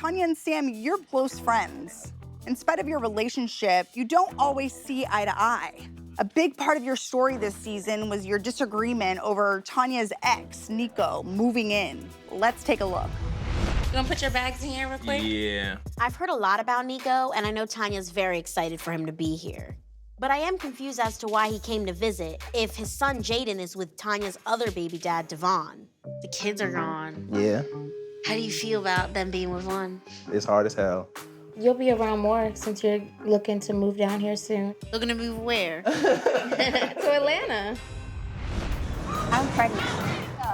Tanya and Sam, you're close friends. In spite of your relationship, you don't always see eye to eye. A big part of your story this season was your disagreement over Tanya's ex, Nico, moving in. Let's take a look. You wanna put your bags in here real quick? Yeah. I've heard a lot about Nico, and I know Tanya's very excited for him to be here. But I am confused as to why he came to visit if his son Jaden is with Tanya's other baby dad, Devon. The kids are gone. Yeah, How do you feel about them being with one? it's hard as hell. You'll be around more since you're looking to move down here soon. Looking to move where? To Atlanta. I'm pregnant.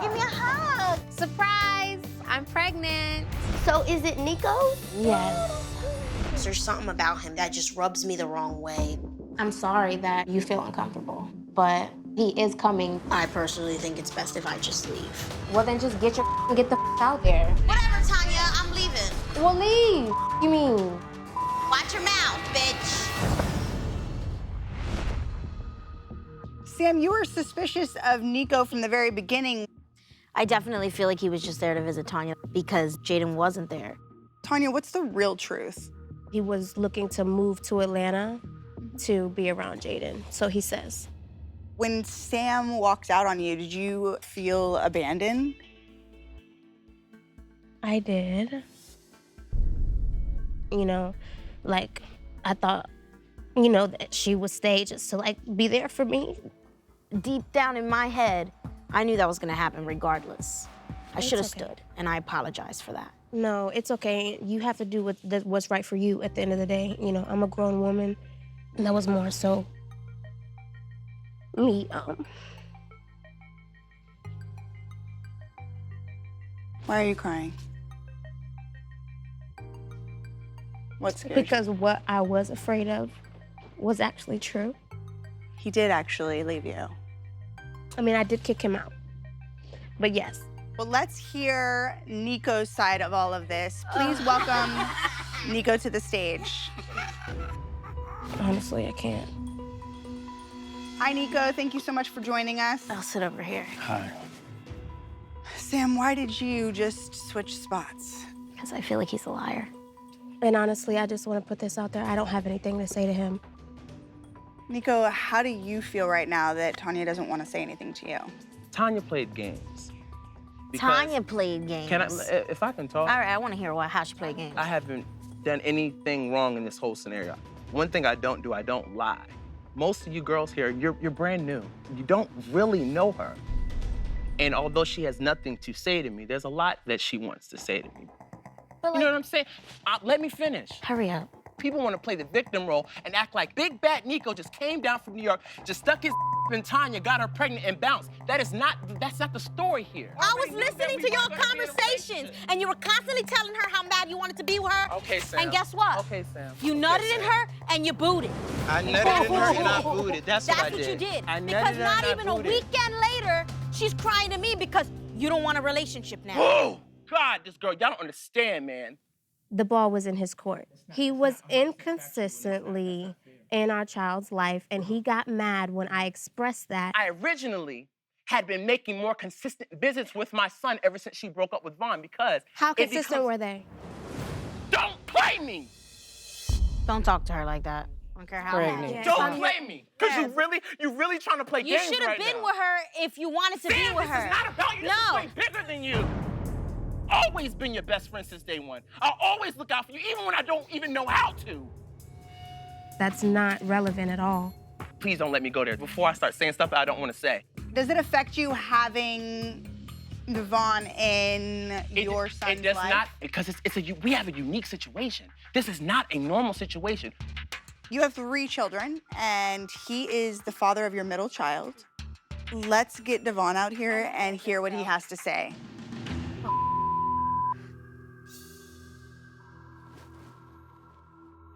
Give me a hug. Surprise, I'm pregnant. So is it Nico? Yes. There's something about him that just rubs me the wrong way. I'm sorry that you feel uncomfortable, but he is coming. I personally think it's best if I just leave. Well, then just get the out there. Whatever, Tanya, I'm leaving. Well, leave. You mean? Watch your mouth, bitch. Sam, you were suspicious of Nico from the very beginning. I definitely feel like he was just there to visit Tanya because Jaden wasn't there. Tanya, what's the real truth? He was looking to move to Atlanta to be around Jaden, so he says. When Sam walked out on you, did you feel abandoned? I did. You know, like, I thought, you know, that she would stay just to, like, be there for me. Deep down in my head, I knew that was gonna happen regardless. I should have okay. stood, and I apologize for that. No, it's okay. You have to do what's right for you at the end of the day. You know, I'm a grown woman. And that was more so me. Why are you crying? What's scared you? Because what I was afraid of was actually true. He did actually leave you. I mean, I did kick him out. But yes. Well, let's hear Nico's side of all of this. Please welcome Nico to the stage. Honestly, I can't. Hi, Nico. Thank you so much for joining us. I'll sit over here. Hi. Sam, why did you just switch spots? Because I feel like he's a liar. And honestly, I just want to put this out there. I don't have anything to say to him. Nico, how do you feel right now that Tanya doesn't want to say anything to you? Tanya played games. Tanya played games. Can I, if I can talk? All right, I want to hear how she played games. I haven't done anything wrong in this whole scenario. One thing I don't do, I don't lie. Most of you girls here, you're brand new. You don't really know her. And although she has nothing to say to me, there's a lot that she wants to say to me. But You know what I'm saying? Let me finish. Hurry up. People want to play the victim role and act like big bad Nico just came down from New York, just stuck his in Tanya, got her pregnant, and bounced. That's not the story here. I was listening to your conversations, and you were constantly telling her how mad you wanted to be with her. Okay, Sam. And guess what? Okay, Sam. You nutted in her, and you booted. I nutted in her and I booted. That's what I did. That's what you did. I Because nutted her not and I even a booted. weekend later, she's crying to me because you don't want a relationship now. Oh, God, this girl, y'all don't understand, man. The ball was in his court. He was inconsistently in our child's life, and he got mad when I expressed that. I originally had been making more consistent visits with my son ever since she broke up with Vaughn because How it consistent becomes- were they? Don't play me! Don't talk to her like that. I don't care how Pregnant. mad. Don't play me! Because Yes. you really trying to play You games should have right been now. with her if you wanted to be Sam, with this her. is not about you. This No. is way bigger than you. Always been your best friend since day one. I'll always look out for you, even when I don't even know how to. That's not relevant at all. Please don't let me go there before I start saying stuff I don't want to say. Does it affect you having Devon in your son's It does life? not, because we have a unique situation. This is not a normal situation. You have 3 children, and he is the father of your middle child. Let's get Devon out here and hear what he has to say.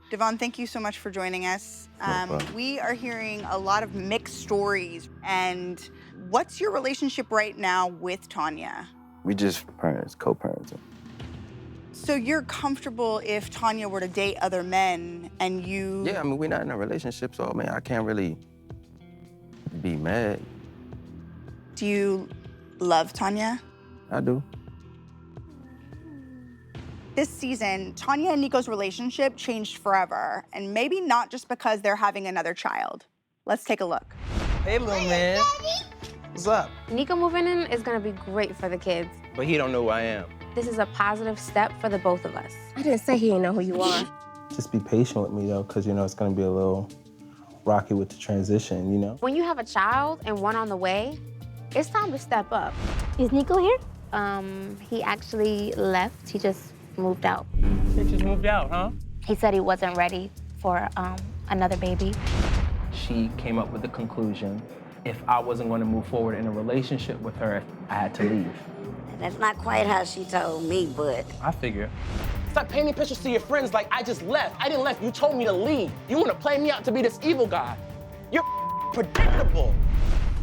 Devon, thank you so much for joining us. We are hearing a lot of mixed stories. And what's your relationship right now with Tanya? We just parents, co-parenting. So you're comfortable if Tanya were to date other men and you... Yeah, I mean, we're not in a relationship, so, I mean, I can't really be mad. Do you love Tanya? I do. This season, Tanya and Nico's relationship changed forever, and maybe not just because they're having another child. Let's take a look. Hey, little man. What's up? Nico moving in is gonna be great for the kids. But he don't know who I am. This is a positive step for the both of us. I didn't say he didn't know who you are. Just be patient with me, though, because, you know, it's going to be a little rocky with the transition, you know? When you have a child and one on the way, it's time to step up. Is Nico here? He actually left. He just moved out. He just moved out, huh? He said he wasn't ready for another baby. She came up with the conclusion, if I wasn't going to move forward in a relationship with her, I had to leave. That's not quite how she told me, but... I figure. Stop painting pictures to your friends like I just left. I didn't left, you told me to leave. You wanna play me out to be this evil guy. You're predictable.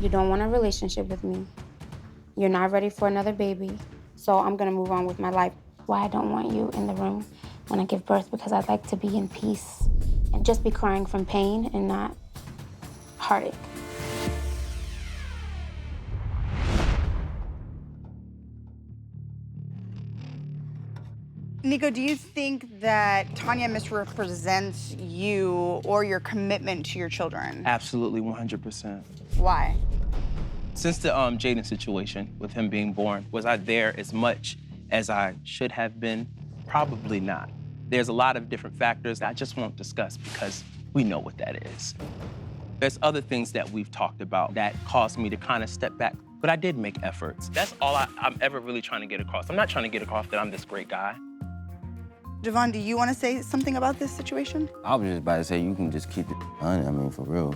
You don't want a relationship with me. You're not ready for another baby. So I'm gonna move on with my life. Why I don't want you in the room when I give birth, because I'd like to be in peace and just be crying from pain and not heartache. Nico, do you think that Tanya misrepresents you or your commitment to your children? Absolutely, 100%. Why? Since the Jaden situation with him being born, was I there as much as I should have been? Probably not. There's a lot of different factors that I just won't discuss because we know what that is. There's other things that we've talked about that caused me to kind of step back, but I did make efforts. That's all I'm ever really trying to get across. I'm not trying to get across that I'm this great guy. Devon, do you want to say something about this situation? I was just about to say, you can just keep it on. I mean, for real.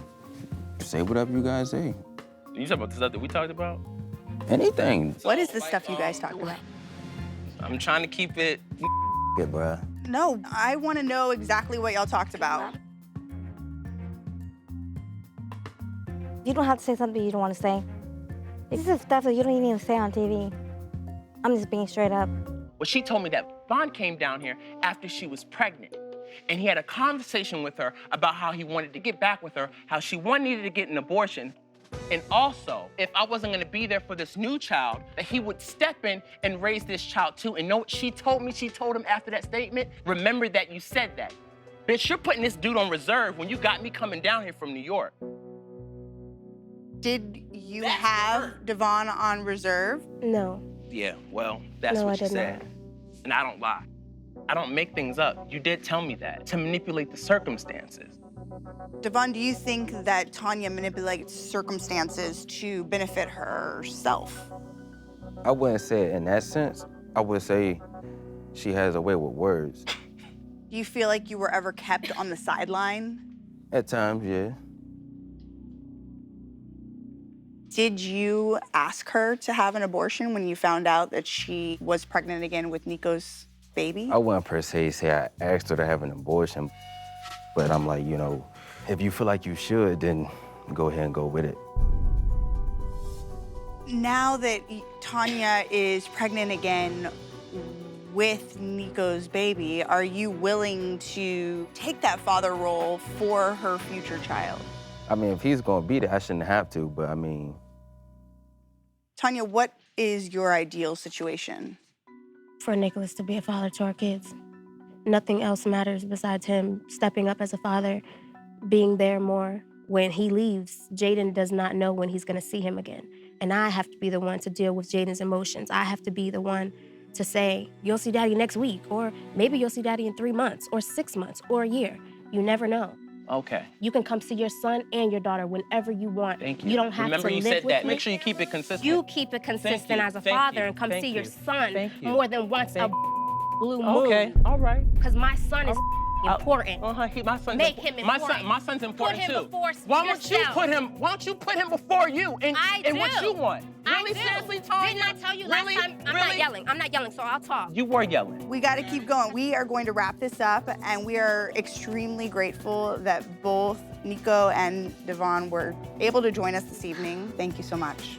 Say whatever you guys say. You talking about the stuff that we talked about? Anything. What is the stuff you guys talked about? I'm trying to keep it. Yeah, bruh. No, I want to know exactly what y'all talked about. You don't have to say something you don't want to say. This is stuff that you don't even need to say on TV. I'm just being straight up. Well, she told me that Vaughn came down here after she was pregnant. And he had a conversation with her about how he wanted to get back with her, how she needed to get an abortion. And also, if I wasn't gonna be there for this new child, that he would step in and raise this child too. And know what she told me? She told him after that statement, remember that you said that. Bitch, you're putting this dude on reserve when you got me coming down here from New York. Did you have Devon on reserve? No. Yeah, well, that's No, what I she did said. not. And I don't lie. I don't make things up. You did tell me that, to manipulate the circumstances. Devon, do you think that Tanya manipulates circumstances to benefit herself? I wouldn't say it in that sense. I would say she has a way with words. Do you feel like you were ever kept on the sideline? At times, yeah. Did you ask her to have an abortion when you found out that she was pregnant again with Nico's baby? I wouldn't per se say I asked her to have an abortion, but I'm like, you know, if you feel like you should, then go ahead and go with it. Now that Tanya is pregnant again with Nico's baby, are you willing to take that father role for her future child? I mean, if he's gonna be there, I shouldn't have to, but I mean... Tanya, what is your ideal situation? For Nicholas to be a father to our kids. Nothing else matters besides him stepping up as a father, being there more. When he leaves, Jaden does not know when he's gonna see him again. And I have to be the one to deal with Jaden's emotions. I have to be the one to say, you'll see daddy next week, or maybe you'll see daddy in 3 months, or 6 months, or a year. You never know. Okay. You can come see your son and your daughter whenever you want. Thank you. You don't have Remember to you live said with that. me. Make sure you keep it consistent. You keep it consistent as a Thank father you. and come Thank see you. your son Thank you. more than once a blue moon. Okay, all right. Because my son is important. My son's Make him important. My son's important Put him too. before Why don't you put him before you and what do. you want? Really, I do. seriously, Tanya? Didn't I tell you Really? last time? I'm not yelling. I'm not yelling, so I'll talk. You were yelling. We got to keep going. We are going to wrap this up, and we are extremely grateful that both Nico and Devon were able to join us this evening. Thank you so much.